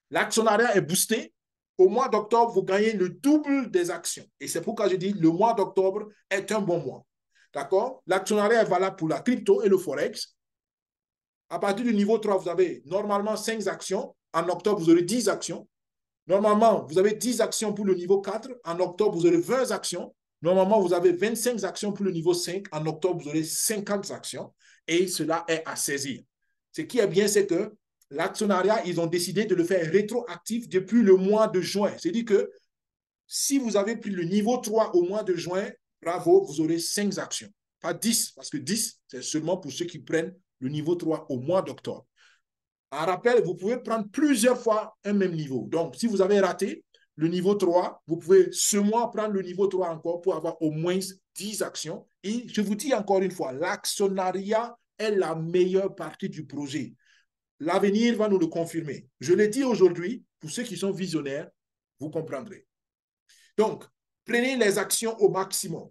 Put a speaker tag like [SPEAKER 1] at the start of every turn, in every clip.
[SPEAKER 1] L'actionnariat est boosté. Au mois d'octobre, vous gagnez le double des actions. Et c'est pourquoi je dis le mois d'octobre est un bon mois. D'accord? L'actionnariat est valable pour la crypto et le forex. À partir du niveau 3, vous avez normalement 5 actions. En octobre, vous aurez 10 actions. Normalement, vous avez 10 actions pour le niveau 4. En octobre, vous aurez 20 actions. Normalement, vous avez 25 actions pour le niveau 5. En octobre, vous aurez 50 actions. Et cela est à saisir. Ce qui est bien, c'est que l'actionnariat, ils ont décidé de le faire rétroactif depuis le mois de juin. C'est-à-dire que si vous avez pris le niveau 3 au mois de juin, bravo, vous aurez 5 actions. Pas 10, parce que 10, c'est seulement pour ceux qui prennent le niveau 3 au mois d'octobre. En rappel, vous pouvez prendre plusieurs fois un même niveau. Donc, si vous avez raté le niveau 3, vous pouvez ce mois prendre le niveau 3 encore pour avoir au moins 10 actions. Et je vous dis encore une fois, l'actionnariat est la meilleure partie du projet. L'avenir va nous le confirmer. Je l'ai dit aujourd'hui, pour ceux qui sont visionnaires, vous comprendrez. Donc, prenez les actions au maximum.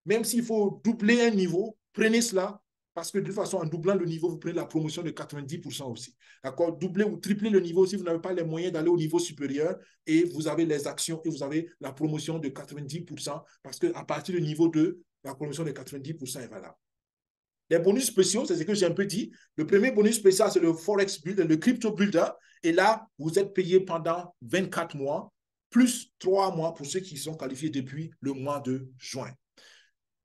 [SPEAKER 1] Même s'il faut doubler un niveau, prenez cela parce que de toute façon, en doublant le niveau, vous prenez la promotion de 90% aussi. D'accord? Doubler ou tripler le niveau si vous n'avez pas les moyens d'aller au niveau supérieur et vous avez les actions et vous avez la promotion de 90% parce qu'à partir du niveau 2, la promotion de 90% est valable. Les bonus spéciaux, c'est ce que j'ai un peu dit. Le premier bonus spécial, c'est le Forex Builder, le Crypto Builder. Et là, vous êtes payé pendant 24 mois, plus 3 mois pour ceux qui sont qualifiés depuis le mois de juin.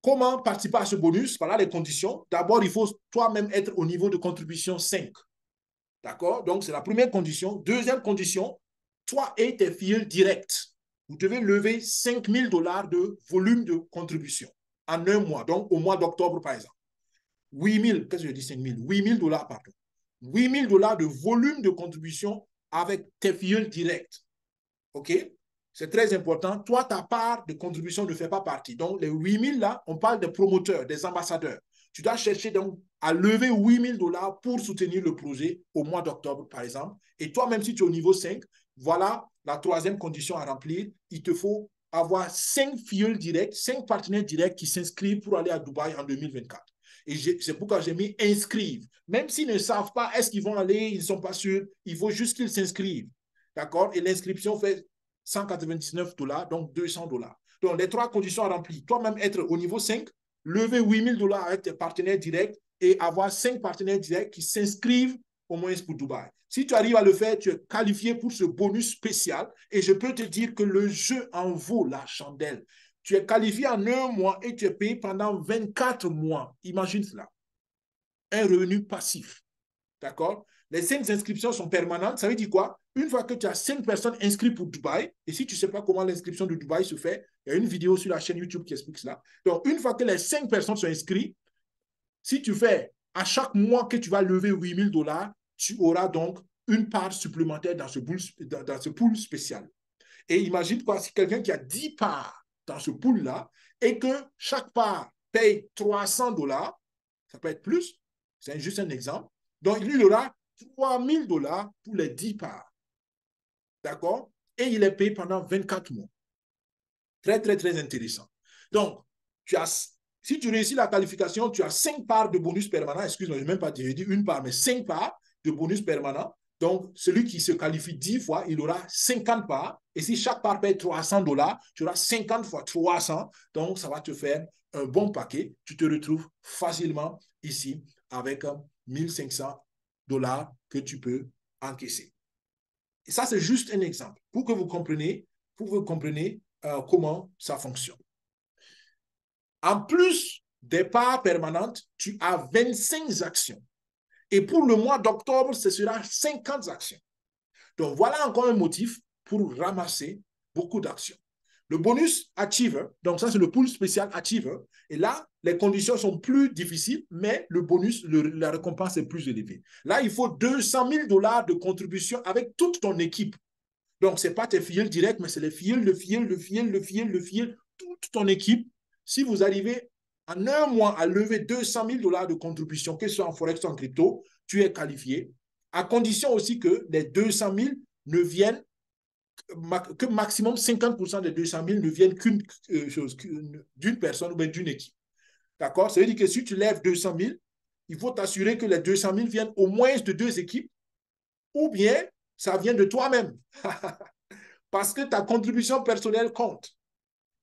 [SPEAKER 1] Comment participer à ce bonus? Voilà les conditions. D'abord, il faut toi-même être au niveau de contribution 5. D'accord? Donc, c'est la première condition. Deuxième condition, toi et tes filles directs, vous devez lever 5 000 $ de volume de contribution en un mois, donc au mois d'octobre, par exemple. 8 000, qu'est-ce que je dis 5 000? 8 000 $, pardon. 8 000 $ de volume de contribution avec tes filles directs. OK? C'est très important. Toi, ta part de contribution ne fait pas partie. Donc, les 8 000 là, on parle des promoteurs, des ambassadeurs. Tu dois chercher donc à lever 8 000 $ pour soutenir le projet au mois d'octobre, par exemple. Et toi, même si tu es au niveau 5, voilà la troisième condition à remplir. Il te faut avoir 5 filles directs, 5 partenaires directs qui s'inscrivent pour aller à Dubaï en 2024. Et c'est pourquoi j'ai mis inscrivent. Même s'ils ne savent pas est-ce qu'ils vont aller, ils ne sont pas sûrs, il faut juste qu'ils s'inscrivent. D'accord? Et l'inscription fait 199 $, donc 200 $. Donc, les 3 conditions remplies. Toi-même être au niveau 5, lever 8 000 $ avec tes partenaires directs et avoir 5 partenaires directs qui s'inscrivent au moins pour Dubaï. Si tu arrives à le faire, tu es qualifié pour ce bonus spécial et je peux te dire que le jeu en vaut la chandelle. Tu es qualifié en un mois et tu es payé pendant 24 mois. Imagine cela. Un revenu passif. D'accord? Les 5 inscriptions sont permanentes. Ça veut dire quoi? Une fois que tu as 5 personnes inscrites pour Dubaï, et si tu ne sais pas comment l'inscription de Dubaï se fait, il y a une vidéo sur la chaîne YouTube qui explique cela. Donc, une fois que les 5 personnes sont inscrites, si tu fais à chaque mois que tu vas lever 8 000 $, tu auras donc une part supplémentaire dans ce pool spécial. Et imagine quoi, si quelqu'un qui a 10 parts dans ce pool-là et que chaque part paye 300 $, ça peut être plus, c'est juste un exemple. Donc, il y aura 3 000 $ pour les 10 parts. D'accord? Et il est payé pendant 24 mois. Très, très, très intéressant. Donc, si tu réussis la qualification, tu as 5 parts de bonus permanent. Excuse-moi, je n'ai même pas dit une part, mais 5 parts de bonus permanent. Donc, celui qui se qualifie 10 fois, il aura 50 parts. Et si chaque part paye 300 $, tu auras 50 fois 300. Donc, ça va te faire un bon paquet. Tu te retrouves facilement ici avec 1 500 $ que tu peux encaisser. Et ça, c'est juste un exemple pour que vous compreniez comment ça fonctionne. En plus des parts permanentes, tu as 25 actions. Et pour le mois d'octobre, ce sera 50 actions. Donc, voilà encore un motif pour ramasser beaucoup d'actions. Le bonus Achiever, donc ça c'est le pool spécial Achiever, et là, les conditions sont plus difficiles, mais le bonus, la récompense est plus élevée. Là, il faut 200 000 $ de contribution avec toute ton équipe. Donc, ce n'est pas tes filles directes, mais c'est les filles, toute ton équipe. Si vous arrivez en un mois à lever 200 000 $ de contribution, que ce soit en Forex ou en crypto, tu es qualifié, à condition aussi que les 200 000 ne viennent, que maximum 50% des 200 000 ne viennent d'une personne ou bien d'une équipe. D'accord? Ça veut dire que si tu lèves 200 000, il faut t'assurer que les 200 000 viennent au moins de 2 équipes ou bien Ça vient de toi-même. Parce que ta contribution personnelle compte.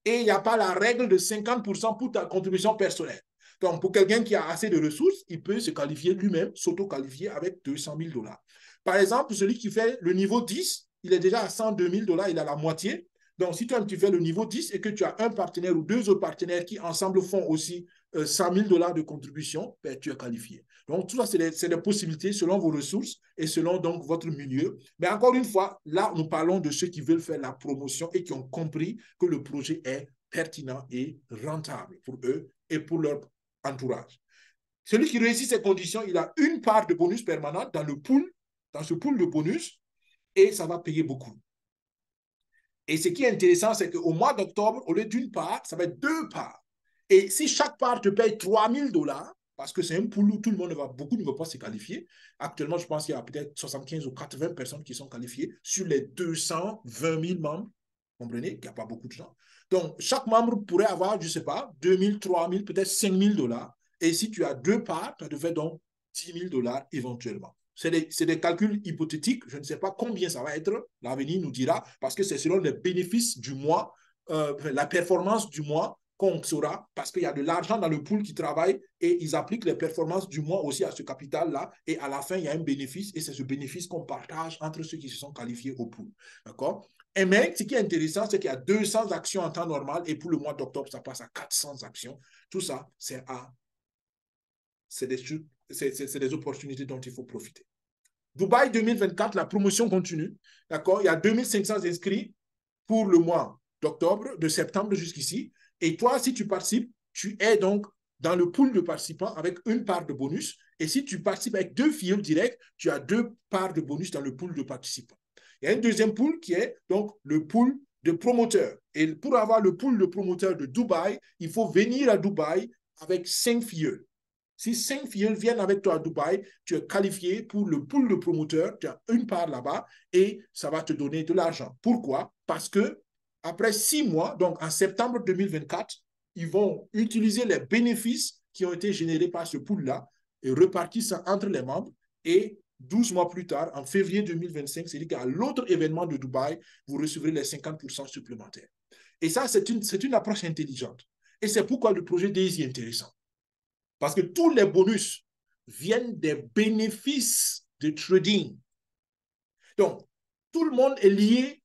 [SPEAKER 1] Et il n'y a pas la règle de 50% pour ta contribution personnelle. Donc, pour quelqu'un qui a assez de ressources, il peut se qualifier lui-même, s'auto-qualifier avec 200 000 dollars. Par exemple, celui qui fait le niveau 10, il est déjà à 102 000 dollars, il a la moitié. Donc, si toi, tu fais le niveau 10 et que tu as un partenaire ou deux autres partenaires qui ensemble font aussi 100 000 dollars de contribution, ben, tu es qualifié. Donc, tout ça, c'est des possibilités selon vos ressources et selon donc votre milieu. Mais encore une fois, là, nous parlons de ceux qui veulent faire la promotion et qui ont compris que le projet est pertinent et rentable pour eux et pour leur entourage. Celui qui réussit ces conditions, il a une part de bonus permanente dans le pool, dans ce pool de bonus, et ça va payer beaucoup. Et ce qui est intéressant, c'est qu'au mois d'octobre, au lieu d'une part, ça va être deux parts. Et si chaque part te paye 3 000 dollars, parce que c'est un pool où tout le monde va, beaucoup ne vont pas se qualifier. Actuellement, je pense qu'il y a peut-être 75 ou 80 personnes qui sont qualifiées sur les 220 000 membres. Vous comprenez qu'il n'y a pas beaucoup de gens. Donc, chaque membre pourrait avoir, je ne sais pas, 2 000, 3 000, peut-être 5 000 dollars. Et si tu as deux parts, tu devrais donc 10 000 dollars éventuellement. C'est des calculs hypothétiques. Je ne sais pas combien ça va être. L'avenir nous dira, parce que c'est selon les bénéfices du mois, la performance du mois qu'on saura, parce qu'il y a de l'argent dans le pool qui travaille et ils appliquent les performances du mois aussi à ce capital-là. Et à la fin, il y a un bénéfice et c'est ce bénéfice qu'on partage entre ceux qui se sont qualifiés au pool. D'accord? Et mais ce qui est intéressant, c'est qu'il y a 200 actions en temps normal et pour le mois d'octobre, ça passe à 400 actions. Tout ça, c'est des opportunités dont il faut profiter. Dubaï 2024, la promotion continue. D'accord? Il y a 2500 inscrits pour le mois d'octobre, de septembre jusqu'ici. Et toi, si tu participes, tu es donc dans le pool de participants avec une part de bonus. Et si tu participes avec 2 filles directs, tu as 2 parts de bonus dans le pool de participants. Il y a un deuxième pool qui est donc le pool de promoteurs. Et pour avoir le pool de promoteurs de Dubaï, il faut venir à Dubaï avec 5 filles. Si 5 filles viennent avec toi à Dubaï, tu es qualifié pour le pool de promoteurs, tu as une part là-bas et ça va te donner de l'argent. Pourquoi? Parce que après 6 mois, donc en septembre 2024, ils vont utiliser les bénéfices qui ont été générés par ce pool-là et repartir ça entre les membres. Et 12 mois plus tard, en février 2025, c'est-à-dire qu'à l'autre événement de Dubaï, vous recevrez les 50% supplémentaires. Et ça, c'est une approche intelligente. Et c'est pourquoi le projet DAISY est intéressant. Parce que tous les bonus viennent des bénéfices de trading. Donc, tout le monde est lié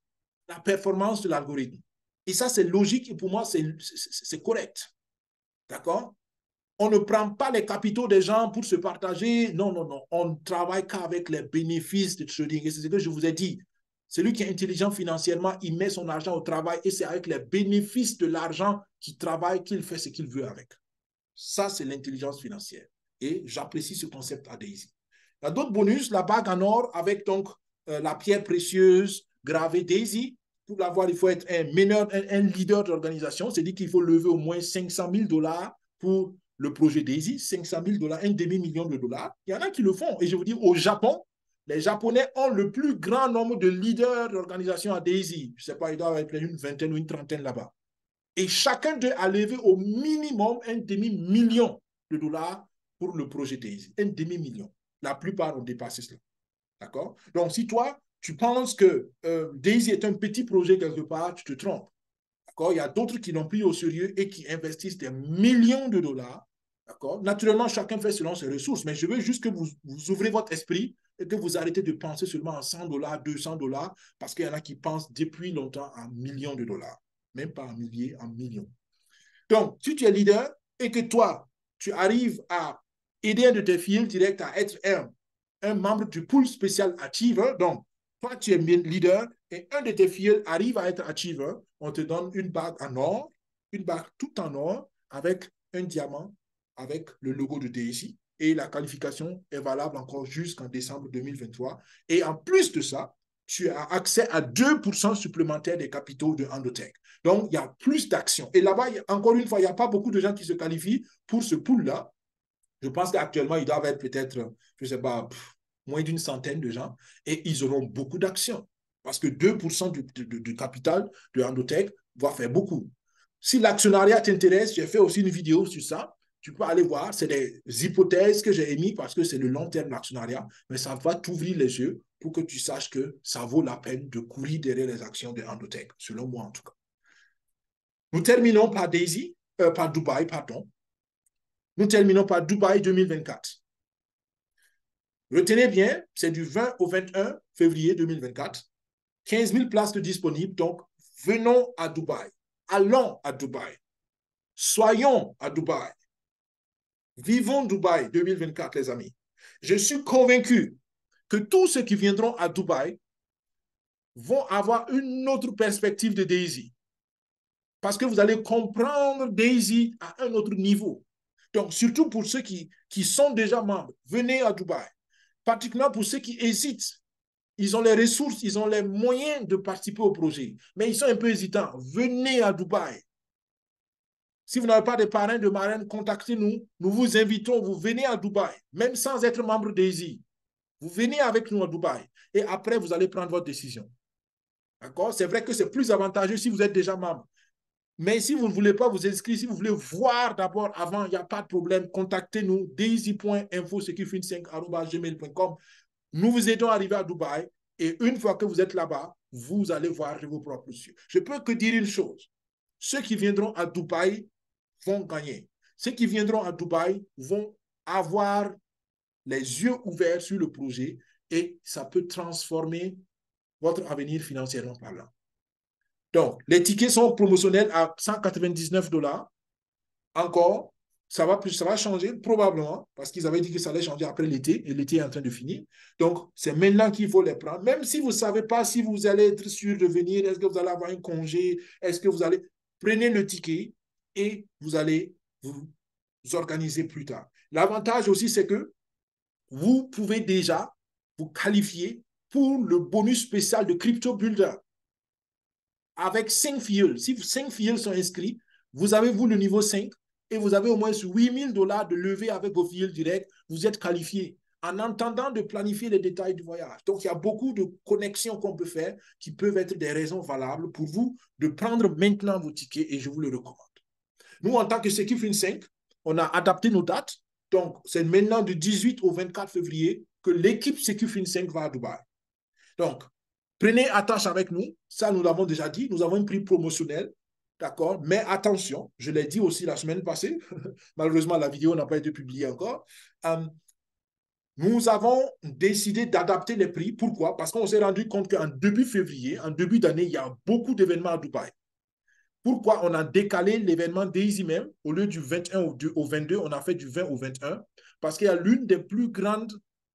[SPEAKER 1] à la performance de l'algorithme. Et ça, c'est logique et pour moi, c'est correct. D'accord? On ne prend pas les capitaux des gens pour se partager. Non, non, non. On ne travaille qu'avec les bénéfices de trading. Et c'est ce que je vous ai dit. Celui qui est intelligent financièrement, il met son argent au travail et c'est avec les bénéfices de l'argent qu'il travaille qu'il fait ce qu'il veut avec. Ça, c'est l'intelligence financière. Et j'apprécie ce concept à Daisy. Il y a d'autres bonus, la bague en or avec donc la pierre précieuse gravée Daisy. Pour l'avoir, il faut être un leader d'organisation. C'est-à-dire qu'il faut lever au moins 500 000 dollars pour le projet Daisy. 500 000 dollars, un demi-million de dollars. Il y en a qui le font. Et je vous dis, au Japon, les Japonais ont le plus grand nombre de leaders d'organisation à Daisy. Je ne sais pas, il doit y avoir une vingtaine ou une trentaine là-bas. Et chacun d'eux a levé au minimum un demi-million de dollars pour le projet Daisy. Un demi-million. La plupart ont dépassé cela. D'accord? Donc, si toi, tu penses que Daisy est un petit projet quelque part, tu te trompes. D'accord? Il y a d'autres qui l'ont pris au sérieux et qui investissent des millions de dollars. D'accord? Naturellement, chacun fait selon ses ressources, mais je veux juste que vous ouvrez votre esprit et que vous arrêtez de penser seulement à 100 dollars, 200 dollars, parce qu'il y en a qui pensent depuis longtemps à millions de dollars, même pas en milliers, en millions. Donc, si tu es leader et que toi, tu arrives à aider un de tes filles direct à être un membre du pool spécial Achiever, donc toi, tu es leader et un de tes filles arrive à être Achiever, on te donne une bague en or, une bague tout en or avec un diamant avec le logo de DSI et la qualification est valable encore jusqu'en décembre 2023. Et en plus de ça, tu as accès à 2% supplémentaires des capitaux de Endotech. Donc, il y a plus d'actions. Et là-bas, encore une fois, il n'y a pas beaucoup de gens qui se qualifient pour ce pool-là. Je pense qu'actuellement, ils doivent être peut-être, je ne sais pas, moins d'une centaine de gens. Et ils auront beaucoup d'actions. Parce que 2% du capital de Endotech va faire beaucoup. Si l'actionnariat t'intéresse, j'ai fait aussi une vidéo sur ça. Tu peux aller voir, c'est des hypothèses que j'ai émises parce que c'est le long terme l'actionnariat, mais ça va t'ouvrir les yeux pour que tu saches que ça vaut la peine de courir derrière les actions de Endotech, selon moi en tout cas. Nous terminons par par Dubaï, pardon. Nous terminons par Dubaï 2024. Retenez bien, c'est du 20 au 21 février 2024. 15 000 places de disponibles, donc venons à Dubaï. Allons à Dubaï. Soyons à Dubaï. Vivons Dubaï 2024, les amis. Je suis convaincu que tous ceux qui viendront à Dubaï vont avoir une autre perspective de Daisy. Parce que vous allez comprendre Daisy à un autre niveau. Donc, surtout pour ceux qui sont déjà membres, venez à Dubaï. Particulièrement pour ceux qui hésitent. Ils ont les ressources, ils ont les moyens de participer au projet, mais ils sont un peu hésitants. Venez à Dubaï. Si vous n'avez pas de parrain, de marraine, contactez-nous. Nous vous invitons, vous venez à Dubaï, même sans être membre d'ASI. Vous venez avec nous à Dubaï et après, vous allez prendre votre décision. D'accord? C'est vrai que c'est plus avantageux si vous êtes déjà membre. Mais si vous ne voulez pas vous inscrire, si vous voulez voir d'abord avant, il n'y a pas de problème. Contactez-nous, daisy.info-securefin5@gmail.com. Nous vous aidons à arriver à Dubaï et une fois que vous êtes là-bas, vous allez voir de vos propres yeux. Je peux que dire une chose. Ceux qui viendront à Dubaï vont gagner. Ceux qui viendront à Dubaï vont avoir les yeux ouverts sur le projet et ça peut transformer votre avenir financièrement parlant. Donc, les tickets sont promotionnels à 199 $. Encore, ça va changer probablement parce qu'ils avaient dit que ça allait changer après l'été et l'été est en train de finir. Donc, c'est maintenant qu'il faut les prendre. Même si vous ne savez pas si vous allez être sûr de venir, est-ce que vous allez avoir un congé, est-ce que vous allez... Prenez le ticket et vous allez vous organiser plus tard. L'avantage aussi, c'est que vous pouvez déjà vous qualifier pour le bonus spécial de Crypto Builder. Avec 5 filles, si 5 filles sont inscrits, vous avez vous le niveau 5 et vous avez au moins 8 000 $ de levée avec vos filles directes, vous êtes qualifié en entendant de planifier les détails du voyage. Donc, il y a beaucoup de connexions qu'on peut faire qui peuvent être des raisons valables pour vous de prendre maintenant vos tickets et je vous le recommande. Nous, en tant que Secufin 5, on a adapté nos dates. Donc, c'est maintenant du 18 au 24 février que l'équipe Secufin 5 va à Dubaï. Donc, prenez attache avec nous. Ça, nous l'avons déjà dit. Nous avons un prix promotionnel. D'accord? Mais attention, je l'ai dit aussi la semaine passée. Malheureusement, la vidéo n'a pas été publiée encore. Nous avons décidé d'adapter les prix. Pourquoi? Parce qu'on s'est rendu compte qu'en début février, en début d'année, il y a beaucoup d'événements à Dubaï. Pourquoi on a décalé l'événement Daisy même? Au lieu du 21 au 22, on a fait du 20 au 21. Parce qu'il y a l'une des plus grandes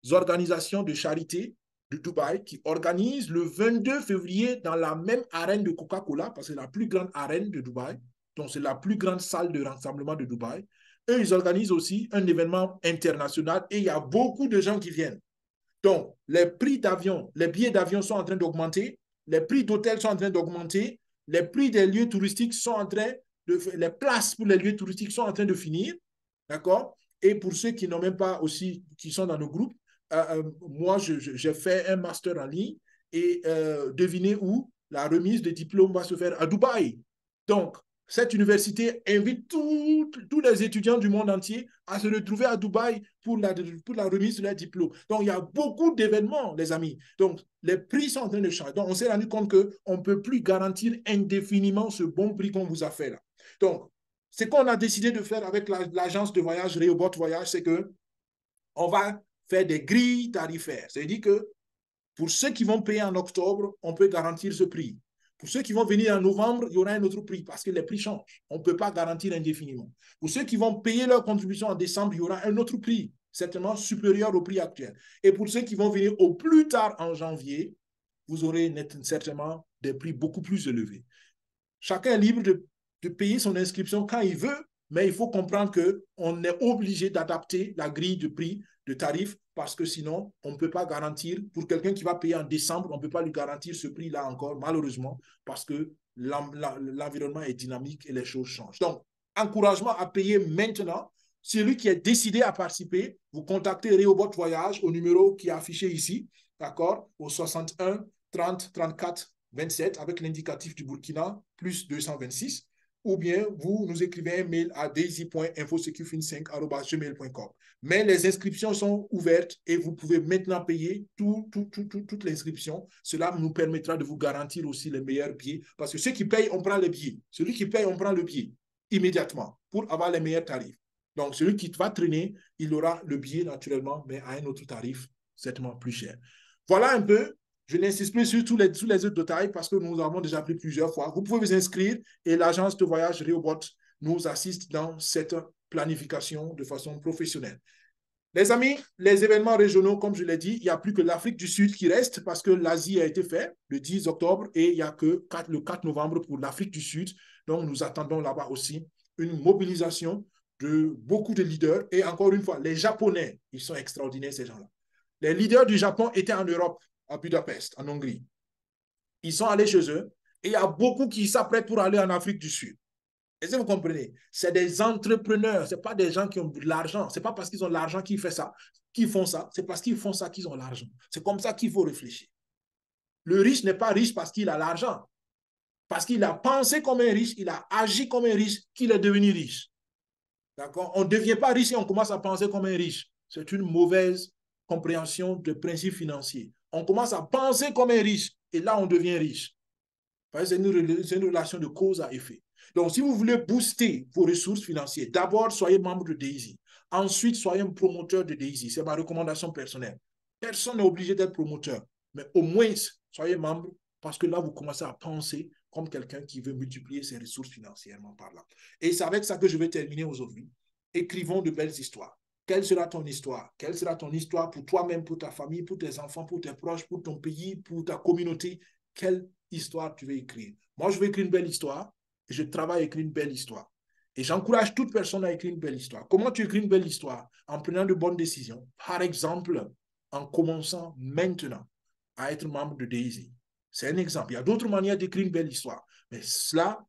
[SPEAKER 1] organisations de charité de Dubaï qui organise le 22 février dans la même arène de Coca-Cola, parce que c'est la plus grande arène de Dubaï, donc c'est la plus grande salle de rassemblement de Dubaï. Eux, ils organisent aussi un événement international et il y a beaucoup de gens qui viennent. Donc, les prix d'avion, les billets d'avion sont en train d'augmenter, les prix d'hôtel sont en train d'augmenter, les prix des lieux touristiques sont en train de... Les places pour les lieux touristiques sont en train de finir, d'accord? Et pour ceux qui n'ont même pas aussi, qui sont dans nos groupes, moi, j'ai fait un master en ligne et devinez où? La remise de diplôme va se faire à Dubaï. Donc, cette université invite tous les étudiants du monde entier à se retrouver à Dubaï pour la remise de leur diplôme. Donc, il y a beaucoup d'événements, les amis. Donc, les prix sont en train de changer. Donc, on s'est rendu compte qu'on ne peut plus garantir indéfiniment ce bon prix qu'on vous a fait là. Donc, ce qu'on a décidé de faire avec l'agence de voyage Rehoboth Voyage, c'est qu'on va faire des grilles tarifaires. C'est-à-dire que pour ceux qui vont payer en octobre, on peut garantir ce prix. Pour ceux qui vont venir en novembre, il y aura un autre prix parce que les prix changent. On ne peut pas garantir indéfiniment. Pour ceux qui vont payer leur contribution en décembre, il y aura un autre prix, certainement supérieur au prix actuel. Et pour ceux qui vont venir au plus tard en janvier, vous aurez certainement des prix beaucoup plus élevés. Chacun est libre de payer son inscription quand il veut, mais il faut comprendre qu'on est obligé d'adapter la grille de prix, de tarifs, parce que sinon, on ne peut pas garantir, pour quelqu'un qui va payer en décembre, on ne peut pas lui garantir ce prix-là encore, malheureusement, parce que l'environnement est dynamique et les choses changent. Donc, encouragement à payer maintenant. Celui qui est décidé à participer, vous contactez Rehoboth Voyage au numéro qui est affiché ici, d'accord, au 61 30 34 27 avec l'indicatif du Burkina, plus 226. ou bien vous nous écrivez un mail à daisy.infosecufin5@gmail.com. Mais les inscriptions sont ouvertes et vous pouvez maintenant payer toute l'inscription. Cela nous permettra de vous garantir aussi les meilleurs billets parce que ceux qui payent, on prend les billets. Celui qui paye, on prend le billet immédiatement pour avoir les meilleurs tarifs. Donc, celui qui va traîner, il aura le billet naturellement, mais à un autre tarif, certainement plus cher. Voilà un peu. Je n'insiste plus sur tous les autres détails parce que nous avons déjà pris plusieurs fois. Vous pouvez vous inscrire et l'agence de voyage Reobot nous assiste dans cette planification de façon professionnelle. Les amis, les événements régionaux, comme je l'ai dit, il n'y a plus que l'Afrique du Sud qui reste parce que l'Asie a été faite le 10 octobre et il n'y a que le 4 novembre pour l'Afrique du Sud. Donc, nous attendons là-bas aussi une mobilisation de beaucoup de leaders. Et encore une fois, les Japonais, ils sont extraordinaires, ces gens-là. Les leaders du Japon étaient en Europe, à Budapest, en Hongrie. Ils sont allés chez eux et il y a beaucoup qui s'apprêtent pour aller en Afrique du Sud. Est-ce que vous comprenez? C'est des entrepreneurs, ce n'est pas des gens qui ont de l'argent. Ce n'est pas parce qu'ils ont l'argent qu'ils font ça. C'est parce qu'ils font ça qu'ils ont l'argent. C'est comme ça qu'il faut réfléchir. Le riche n'est pas riche parce qu'il a l'argent. Parce qu'il a pensé comme un riche, il a agi comme un riche, qu'il est devenu riche. D'accord? On ne devient pas riche et on commence à penser comme un riche. C'est une mauvaise compréhension de principes financiers. On commence à penser comme un riche et là, on devient riche. C'est une relation de cause à effet. Donc, si vous voulez booster vos ressources financières, d'abord, soyez membre de Daisy. Ensuite, soyez un promoteur de Daisy. C'est ma recommandation personnelle. Personne n'est obligé d'être promoteur, mais au moins, soyez membre parce que là, vous commencez à penser comme quelqu'un qui veut multiplier ses ressources financièrement par là. Et c'est avec ça que je vais terminer aujourd'hui. Écrivons de belles histoires. Quelle sera ton histoire? Quelle sera ton histoire pour toi-même, pour ta famille, pour tes enfants, pour tes proches, pour ton pays, pour ta communauté? Quelle histoire tu veux écrire? Moi, je veux écrire une belle histoire et je travaille à écrire une belle histoire. Et j'encourage toute personne à écrire une belle histoire. Comment tu écris une belle histoire? En prenant de bonnes décisions. Par exemple, en commençant maintenant à être membre de Daisy. C'est un exemple. Il y a d'autres manières d'écrire une belle histoire. Mais cela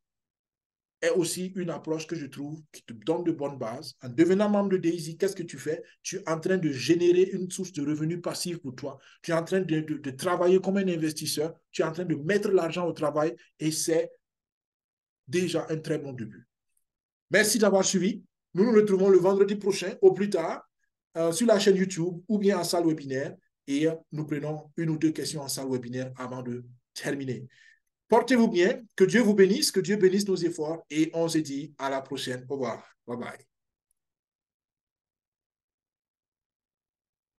[SPEAKER 1] est aussi une approche que je trouve qui te donne de bonnes bases. En devenant membre de Daisy, qu'est-ce que tu fais? Tu es en train de générer une source de revenus passifs pour toi. Tu es en train de travailler comme un investisseur. Tu es en train de mettre l'argent au travail et c'est déjà un très bon début. Merci d'avoir suivi. Nous nous retrouvons le vendredi prochain, au plus tard, sur la chaîne YouTube ou bien en salle webinaire et nous prenons une ou deux questions en salle webinaire avant de terminer. Portez-vous bien, que Dieu vous bénisse, que Dieu bénisse nos efforts et on se dit à la prochaine. Au revoir. Bye bye.